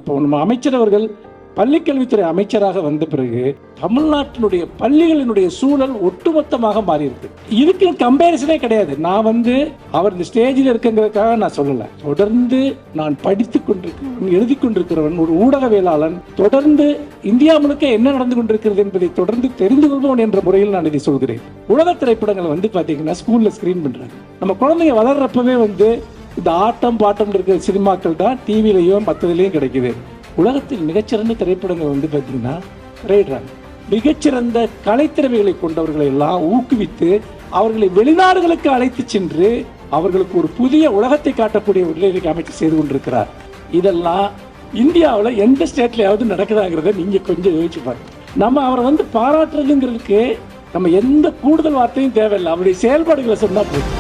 இப்போ நம்ம அமைச்சர் அவர்கள் பள்ளிக்கல்வித்துறை அமைச்சராக வந்த பிறகு தமிழ்நாட்டினுடைய பள்ளிகளினுடைய சூழல் ஒட்டுமொத்தமாக மாறி இருக்கு. இதுக்கு கம்பேரிசனே கிடையாது. நான் அவர் இந்த ஸ்டேஜில் இருக்குங்கிறதுக்காக நான் சொல்லல. தொடர்ந்து நான் படித்துக் கொண்டிருக்கிறவன், எழுதி கொண்டிருக்கிறவன், ஒரு ஊடகவியலாளன், தொடர்ந்து இந்தியா முழுக்க என்ன நடந்து கொண்டிருக்கிறது என்பதை தொடர்ந்து தெரிந்து கொள்வோம் என்ற முறையில் நான் இதை சொல்கிறேன். உலக திரைப்படங்களை பாத்தீங்கன்னா ஸ்கூல்ல ஸ்கிரீன் பண்றாங்க. நம்ம குழந்தைங்க வளர்றப்பவே இந்த ஆட்டம் பாட்டம் இருக்கிற சினிமாக்கள் தான் டிவிலையும் மற்றதுலையும் கிடைக்குது. உலகத்தில் மிகச்சிறந்த திரைப்படங்கள் பார்த்தீங்கன்னா திரையிடுறாங்க. மிகச்சிறந்த கலைத்திறமைகளை கொண்டவர்களை எல்லாம் ஊக்குவித்து அவர்களை வெளிநாடுகளுக்கு அழைத்து சென்று அவர்களுக்கு ஒரு புதிய உலகத்தை காட்டக்கூடிய ஒரு அமைச்சு செய்து கொண்டிருக்கிறார். இதெல்லாம் இந்தியாவில் எந்த ஸ்டேட்லயாவது நடக்குதாங்கிறத நீங்க கொஞ்சம் யோசிச்சு பாருங்க. நம்ம அவரை பாராட்டுறதுங்கிறதுக்கு நம்ம எந்த கூடுதல் வார்த்தையும் தேவையில்லை. அவருடைய செயல்பாடுகளை சொன்னா போதும்.